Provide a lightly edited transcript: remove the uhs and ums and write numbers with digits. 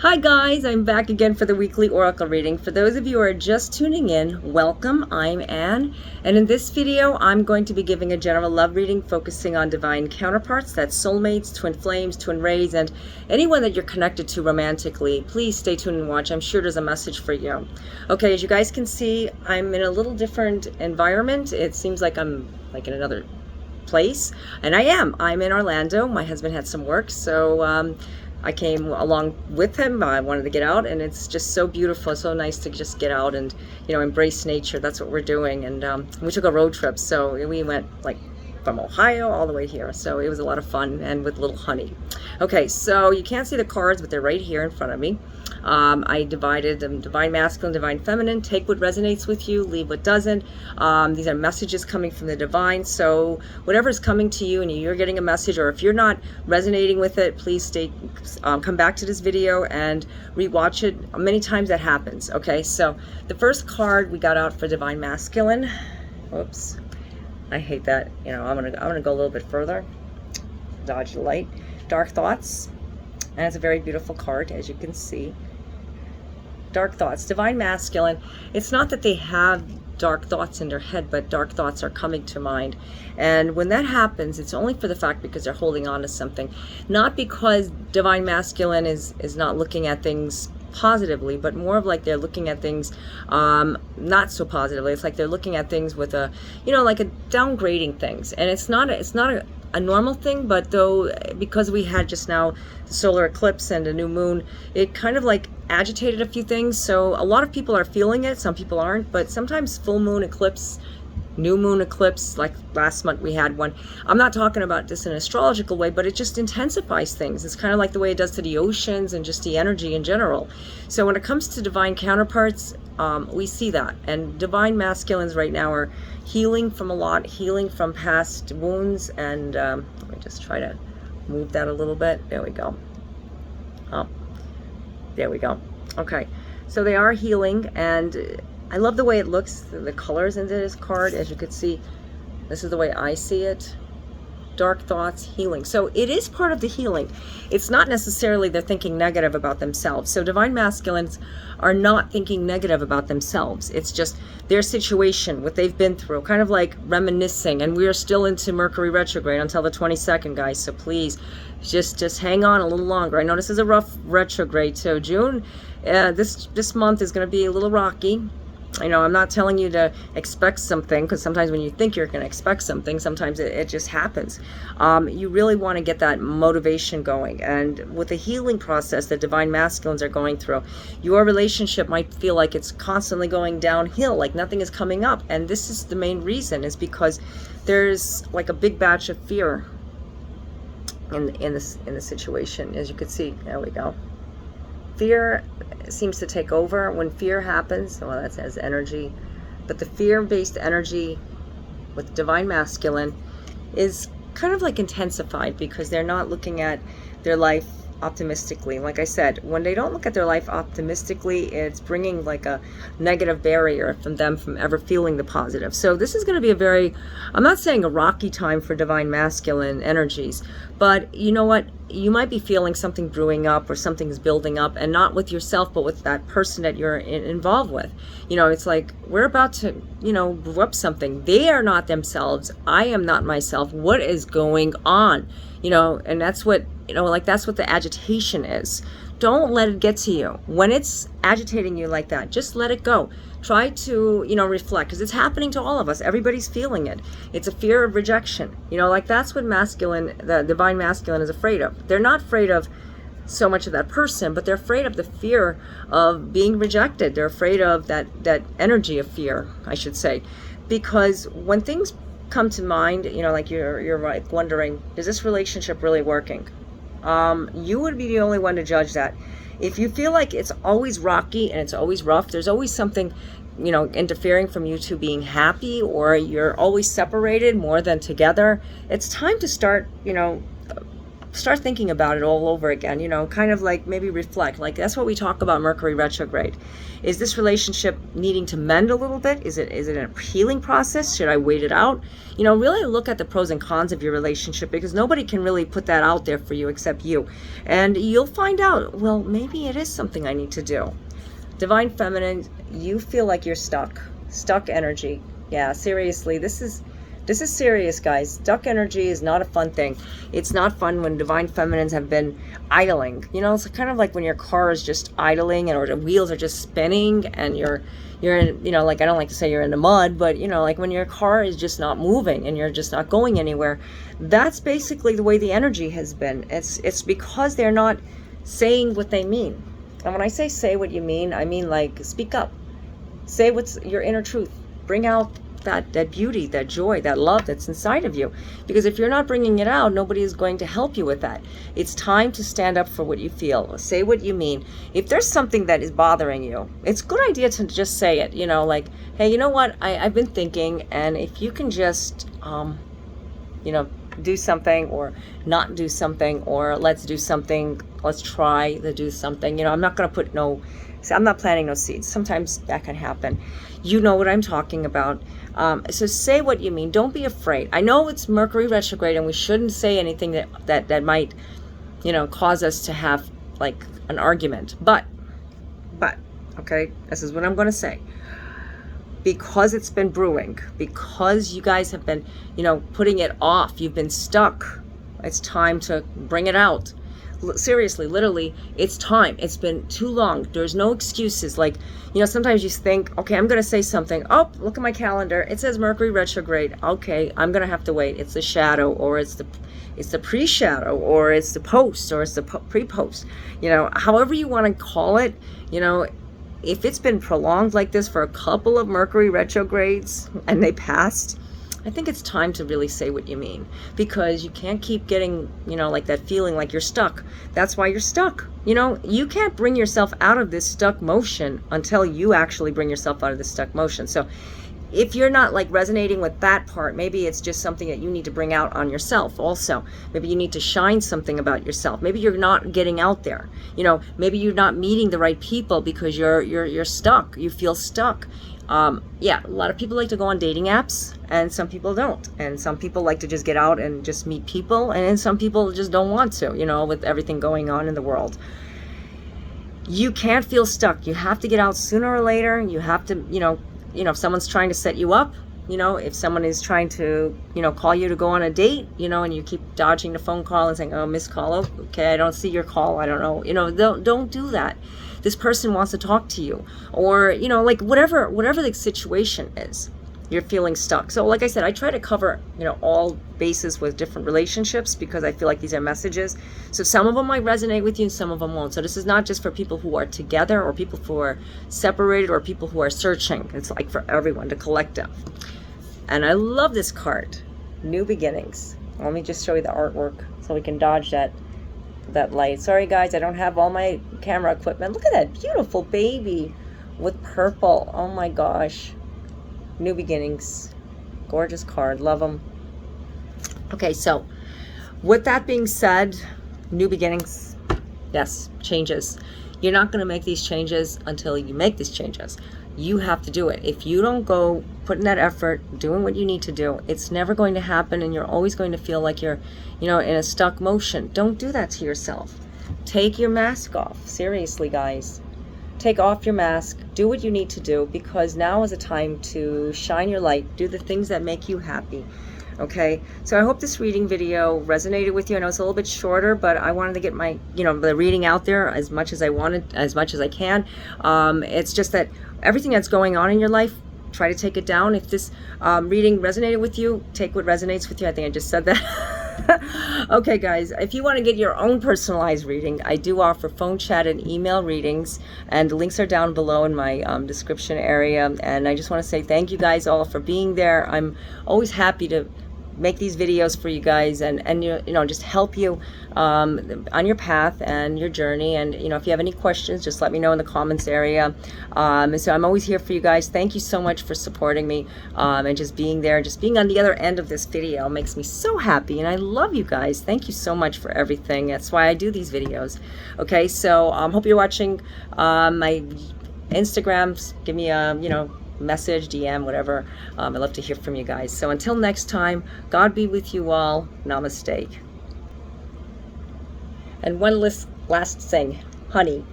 Hi guys, I'm back again for the weekly oracle reading. For those of you who are just tuning in, welcome. I'm Anne, and in this video I'm going to be giving a general love reading focusing on divine counterparts, that's soulmates, twin flames, twin rays, and anyone that you're connected to romantically. Please stay tuned and watch. I'm sure there's a message for you. Okay, as you guys can see, I'm in a little different environment. It seems like I'm like in another place, and I'm in Orlando. My husband had some work, so I came along with him. I wanted to get out, and it's just so beautiful, so nice to just get out and, you know, embrace nature. That's what we're doing. And we took a road trip, so we went like from Ohio all the way here, so it was a lot of fun, and with little honey. Okay, so you can't see the cards, but they're right here in front of me. I divided them: divine masculine, divine feminine. Take what resonates with you, leave what doesn't. These are messages coming from the divine, so whatever's coming to you and you're getting a message, or if you're not resonating with it, please come back to this video and rewatch it. Many times that happens. Okay, so the first card we got out for divine masculine, whoops, I hate that. You know, I'm gonna go a little bit further, dodge the light. Dark thoughts, and it's a very beautiful card, as you can see. Dark thoughts, divine masculine. It's not that they have dark thoughts in their head, but dark thoughts are coming to mind. And when that happens, it's only for the fact because they're holding on to something, not because divine masculine is not looking at things positively, but more of like they're looking at things not so positively. It's like they're looking at things with a, you know, like a downgrading things. And it's not a normal thing, but though, because we had just now the solar eclipse and a new moon, it kind of like agitated a few things. So a lot of people are feeling it, some people aren't, but sometimes full moon eclipse, new moon eclipse, like last month we had one. I'm not talking about this in an astrological way, but it just intensifies things. It's kind of like the way it does to the oceans and just the energy in general. So when it comes to divine counterparts, we see that. And divine masculines right now are healing from a lot, healing from past wounds. And let me just try to move that a little bit. There we go. Oh, there we go. Okay, so they are healing, and I love the way it looks, the colors into this card. As you could see, this is the way I see it. Dark thoughts, healing. So it is part of the healing. It's not necessarily they're thinking negative about themselves. So divine masculines are not thinking negative about themselves. It's just their situation, what they've been through, kind of like reminiscing. And we are still into Mercury retrograde until the 22nd, guys. So please just hang on a little longer. I know this is a rough retrograde. So June, this month is going to be a little rocky. You know, I'm not telling you to expect something, because sometimes when you think you're going to expect something, sometimes it just happens. You really want to get that motivation going. And with the healing process that divine masculines are going through, your relationship might feel like it's constantly going downhill, like nothing is coming up. And this is the main reason, is because there's like a big batch of fear in the situation. As you can see, there we go. Fear seems to take over. When fear happens, well, that says energy, but the fear-based energy with divine masculine is kind of like intensified, because they're not looking at their life optimistically. Like I said, when they don't look at their life optimistically, it's bringing like a negative barrier from them from ever feeling the positive. So this is going to be a very, I'm not saying a rocky time for divine masculine energies, but you know what, you might be feeling something brewing up, or something's building up, and not with yourself, but with that person that you're involved with. You know, it's like we're about to, you know, brew up something. They are not themselves. I am not myself. What is going on? You know, and that's what, you know, like that's what the agitation is. Don't let it get to you. When it's agitating you like that, just let it go. Try to, you know, reflect, because it's happening to all of us. Everybody's feeling it. It's a fear of rejection. You know, like that's what masculine, the divine masculine is afraid of. They're not afraid of so much of that person, but they're afraid of the fear of being rejected. They're afraid of that energy of fear, I should say. Because when things come to mind, you know, like you're like wondering, is this relationship really working? You would be the only one to judge that. If you feel like it's always rocky and it's always rough, there's always something, you know, interfering from you two being happy, or you're always separated more than together, it's time to start, you know, start thinking about it all over again, you know, kind of like maybe reflect. Like that's what we talk about Mercury retrograde. Is this relationship needing to mend a little bit? Is it a healing process? Should I wait it out? You know, really look at the pros and cons of your relationship, because nobody can really put that out there for you except you. And you'll find out, well, maybe it is something I need to do. Divine Feminine, you feel like you're stuck energy. Yeah, seriously, this is serious, guys. Stuck energy is not a fun thing. It's not fun when Divine Feminines have been idling. You know, it's kind of like when your car is just idling or the wheels are just spinning and you're in, you know, like I don't like to say you're in the mud, but you know, like when your car is just not moving and you're just not going anywhere. That's basically the way the energy has been. It's because they're not saying what they mean. And when I say what you mean, I mean like speak up. Say what's your inner truth. Bring out that beauty, that joy, that love that's inside of you. Because if you're not bringing it out, nobody is going to help you with that. It's time to stand up for what you feel. Say what you mean. If there's something that is bothering you, it's a good idea to just say it. You know, like, hey, you know what? I've been thinking, and if you can just, you know, do something or not do something, or let's do something, let's try to do something. You know, I'm not going to put I'm not planting no seeds. Sometimes that can happen. You know what I'm talking about. So say what you mean. Don't be afraid. I know it's Mercury retrograde and we shouldn't say anything that might, you know, cause us to have like an argument. But, okay, this is what I'm going to say. Because it's been brewing, because you guys have been, you know, putting it off, you've been stuck, it's time to bring it out. Seriously, literally, it's time. It's been too long. There's no excuses. Like, you know, sometimes you think, okay, I'm going to say something. Oh, look at my calendar. It says Mercury retrograde. Okay, I'm going to have to wait. It's the shadow, or it's the pre-shadow, or it's the post, or it's the pre-post. You know, however you want to call it, you know, if it's been prolonged like this for a couple of Mercury retrogrades and they passed, I think it's time to really say what you mean, because you can't keep getting, you know, like that feeling like you're stuck. That's why you're stuck. You know, you can't bring yourself out of this stuck motion until you actually bring yourself out of this stuck motion. So if you're not like resonating with that part, maybe it's just something that you need to bring out on yourself also. Maybe you need to shine something about yourself. Maybe you're not getting out there. You know, maybe you're not meeting the right people because you're stuck. You feel stuck. Yeah, a lot of people like to go on dating apps and some people don't. And some people like to just get out and just meet people. And then some people just don't want to, you know, with everything going on in the world. You can't feel stuck. You have to get out sooner or later. You have to, you know, if someone's trying to set you up, you know, if someone is trying to, you know, call you to go on a date, you know, and you keep dodging the phone call and saying, oh, missed call, oh, okay, I don't see your call, I don't know, you know, don't do that. This person wants to talk to you, or, you know, like whatever the situation is, you're feeling stuck. So like I said, I try to cover, you know, all bases with different relationships because I feel like these are messages. So some of them might resonate with you and some of them won't. So this is not just for people who are together or people who are separated or people who are searching. It's like for everyone, the collective. And I love this card, New Beginnings. Let me just show you the artwork so we can dodge that light. Sorry guys, I don't have all my camera equipment. Look at that beautiful baby with purple. Oh my gosh. New Beginnings. Gorgeous card. Love them. Okay, so with that being said, new beginnings. Yes, changes. You're not going to make these changes until you make these changes. You have to do it. If you don't go putting that effort, doing what you need to do, it's never going to happen, and you're always going to feel like you're, you know, in a stuck motion. Don't do that to yourself. Take your mask off. Seriously, guys. Take off your mask. Do what you need to do, because now is a time to shine your light. Do the things that make you happy. Okay, so I hope this reading video resonated with you. I know it's a little bit shorter, but I wanted to get my, you know, the reading out there as much as I wanted, as much as I can. It's just that everything that's going on in your life, try to take it down. If this reading resonated with you, take what resonates with you. I think I just said that. Okay, guys, if you want to get your own personalized reading, I do offer phone chat and email readings, and the links are down below in my description area. And I just want to say thank you guys all for being there. I'm always happy to make these videos for you guys, and you know, just help you on your path and your journey. And you know, if you have any questions, just let me know in the comments area. And so I'm always here for you guys. Thank you so much for supporting me, and just being there, just being on the other end of this video makes me so happy, and I love you guys. Thank you so much for everything. That's why I do these videos. Okay, so hope you're watching my Instagram. Give me a, you know, message, DM, whatever. I'd love to hear from you guys. So until next time, God be with you all. Namaste. And one last thing, honey.